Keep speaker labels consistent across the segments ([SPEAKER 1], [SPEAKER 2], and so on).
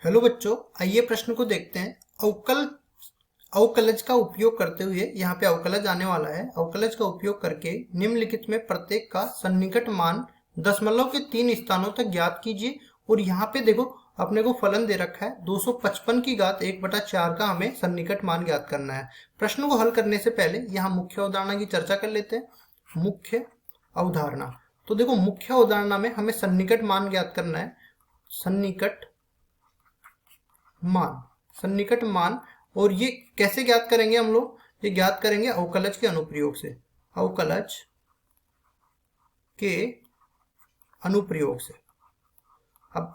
[SPEAKER 1] Hello बच्चों, आइए प्रश्न को देखते हैं। अवकलज का उपयोग करते हुए यहाँ पे अवकलज आने वाला है। अवकलज का उपयोग करके निम्नलिखित में प्रत्येक का सन्निकट मान दशमलव के 3 स्थानों तक ज्ञात कीजिए। और यहाँ पे देखो, अपने को फलन दे रखा है 255 की घात 1/4 का हमें सन्निकट मान ज्ञात करना है। प्रश्न को हल करने से पहले यहाँ मुख्य अवधारणा की चर्चा कर लेते हैं। मुख्य अवधारणा, तो देखो मुख्य अवधारणा में हमें सन्निकट मान ज्ञात करना है। सन्निकट मान। और ये कैसे ज्ञात करेंगे हम लोग? ये ज्ञात करेंगे अवकलज के अनुप्रयोग से। अवकलज के अनुप्रयोग से। अब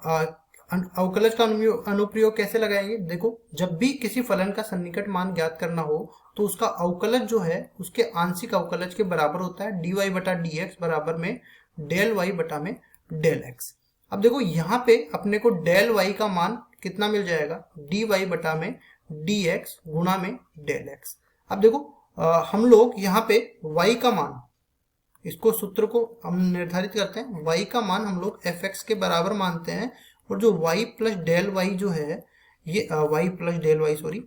[SPEAKER 1] अवकलज का अनुप्रयोग कैसे लगाएंगे? देखो, जब भी किसी फलन का सन्निकट मान ज्ञात करना हो तो उसका अवकलज जो है उसके आंशिक अवकलज के बराबर होता है। dy बटा dx बराबर में डेल y बटा में डेल x। अब देखो यहाँ पे अपने को डेल y का मान कितना मिल जाएगा? dy बटा में dx गुणा में डेल x। अब देखो हम लोग यहाँ पे y का मान, इसको सूत्र को हम निर्धारित करते हैं। y का मान हम लोग fx के बराबर मानते हैं। और जो y प्लस डेल y जो है, ये y plus del y, sorry,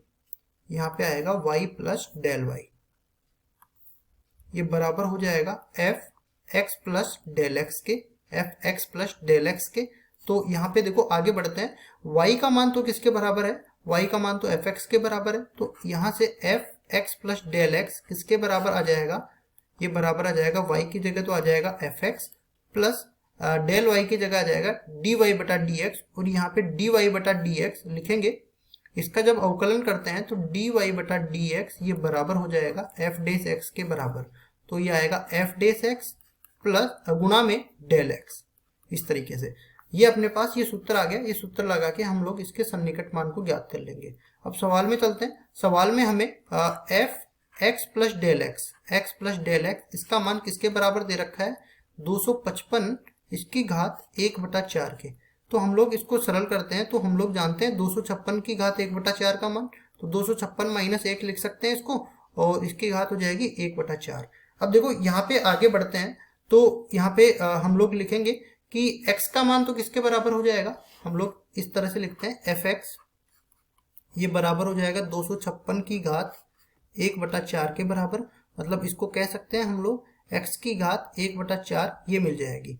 [SPEAKER 1] यहाँ पे आएगा y प्लस डेल y, ये बराबर हो जाएगा f x plus del x के, f x plus del x के। तो यहाँ पे देखो आगे बढ़ते हैं। y का मान तो किसके बराबर है? y का मान तो fx के बराबर है। तो यहाँ से f x plus del x किसके बराबर आ जाएगा? ये बराबर आ जाएगा y की जगह तो आ जाएगा fx प्लस डेल y की जगह आ जाएगा dy बटा dx। और यहाँ पे dy बटा dx लिखेंगे। इसका जब अवकलन करते हैं तो dy बटा dx ये बराबर हो जाएगा f डेश x के बराबर। तो ये आएगा f डेश x प्लस गुणा में डेल x। इस तरीके से ये अपने पास ये सूत्र आ गया। ये सूत्र लगा के हम लोग इसके सन्निकट मान को ज्ञात कर लेंगे। अब सवाल में चलते हैं। सवाल में हमें f x plus del x इसका मान किसके बराबर दे रखा है? 255 इसकी घात 1/4 के। तो हम लोग इसको सरल करते हैं। तो हम लोग जानते हैं 256 की घात 1/4 का मान, तो 256 माइनस 1 लिख सकते हैं इसको, और इसकी घात हो जाएगी 1/4। अब देखो यहाँ पे आगे बढ़ते हैं। तो यहाँ पे हम लोग लिखेंगे कि x का मान तो किसके बराबर हो जाएगा? हम लोग इस तरह से लिखते हैं fx, ये बराबर हो जाएगा 256 की घात 1/4 के बराबर। मतलब इसको कह सकते हैं हम लोग x की घात 1/4 ये मिल जाएगी।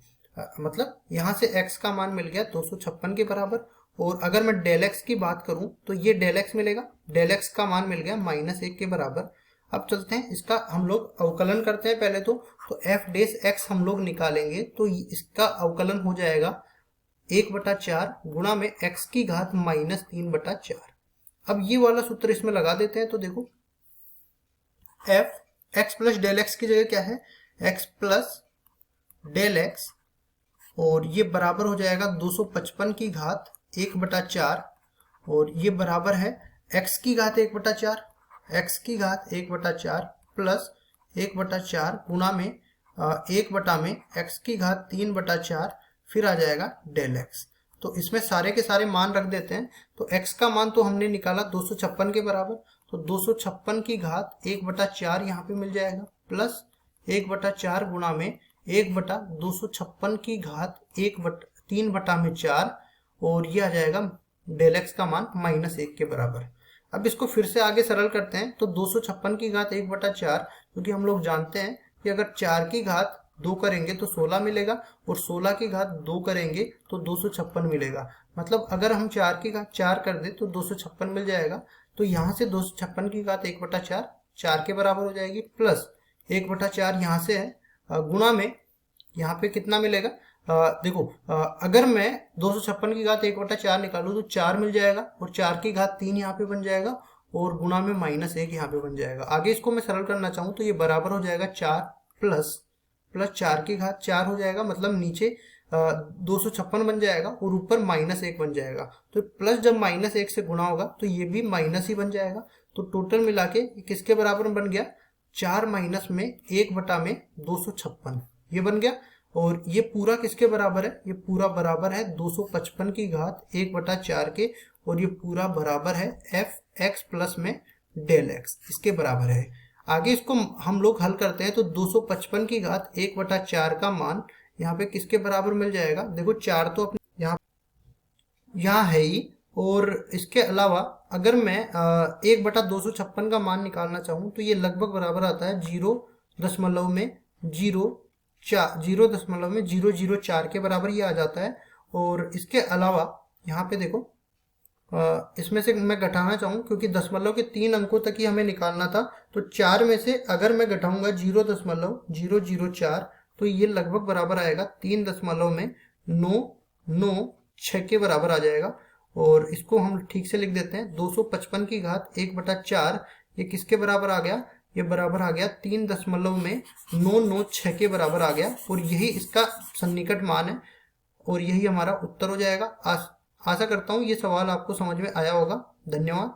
[SPEAKER 1] मतलब यहाँ से x का मान मिल गया 256 के बराबर। और अगर मैं डेल x की बात करूं तो ये डेल x मिलेगा। डेल x का मान मिल गया -1 के बराबर। अब चलते हैं, इसका हम लोग अवकलन करते हैं पहले तो f डेश x हम लोग निकालेंगे। तो इसका अवकलन हो जाएगा 1/4 गुणा में x की घात -3/4। अब ये वाला सूत्र इसमें लगा देते हैं। तो देखो f x plus del x की जगह क्या है? x प्लस डेल x, और ये बराबर हो जाएगा 255 की घात 1/4। और ये बराबर है x की घात 1/4, x की घात 1/4 प्लस 1/4 गुणा में 1 में x की घात 3/4, फिर आ जाएगा डेल x। तो इसमें सारे के सारे मान रख देते हैं। तो x का मान तो हमने निकाला 256 के बराबर। तो 256 की घात 1/4 यहाँ पे मिल जाएगा, प्लस 1/4 गुणा में 1/256 की घात 3/4, और ये आ जाएगा डेल x का मान -1 के बराबर। अब इसको फिर से आगे सरल करते हैं। तो 256 की घात 1/4, क्योंकि हम लोग जानते हैं कि अगर 4 की घात 2 करेंगे तो 16 मिलेगा, और 16 की घात 2 करेंगे तो 256 मिलेगा। मतलब अगर हम 4 की घात 4 कर दे तो 256 मिल जाएगा। तो यहाँ से 256 की घात 1/4 4 के बराबर हो जाएगी, प्लस 1/4 यहाँ से है, गुणा में यहाँ पे कितना मिलेगा? देखो अगर मैं 256 की घात 1/4 निकालूं तो 4 मिल जाएगा, और 4 की घात 3 यहाँ पे बन जाएगा, और गुणा में -1 यहाँ पे बन जाएगा। आगे इसको मैं सरल करना चाहूँ तो ये बराबर हो जाएगा 4 प्लस 4 की घात 4 हो जाएगा। मतलब नीचे 256 बन जाएगा और ऊपर -1 बन जाएगा। तो प्लस जब -1 से गुणा होगा तो ये भी माइनस ही बन जाएगा। तो टोटल मिला के किसके बराबर बन गया? 4 माइनस में 1 में 256 ये बन गया। और ये पूरा किसके बराबर है? ये पूरा बराबर है 255 की घात 1/4 के, और ये पूरा बराबर है f(x) प्लस में डेल x, इसके बराबर है। आगे इसको हम लोग हल करते हैं तो 255 की घात 1/4 का मान यहाँ पे किसके बराबर मिल जाएगा? देखो 4 तो अपने यहाँ है ही, और इसके अलावा अगर मैं 1/256 का मान निकालना चाहूँ तो ये लगभग बराबर आता है 0.004 के बराबर ये आ जाता है। और इसके अलावा यहाँ पे देखो, इसमें से मैं घटाना चाहूँ क्योंकि दशमलव के 3 अंकों तक ही हमें निकालना था, तो 4 में से अगर मैं घटाऊंगा 0.004 तो ये लगभग बराबर आएगा 3.996 के बराबर आ जाएगा। और इसको हम ठीक से लिख देते हैं, 255 की घात 1/4 ये किसके बराबर आ गया, ये बराबर आ गया 3.996 के बराबर आ गया। और यही इसका सन्निकट मान है और यही हमारा उत्तर हो जाएगा। आशा करता हूँ ये सवाल आपको समझ में आया होगा। धन्यवाद।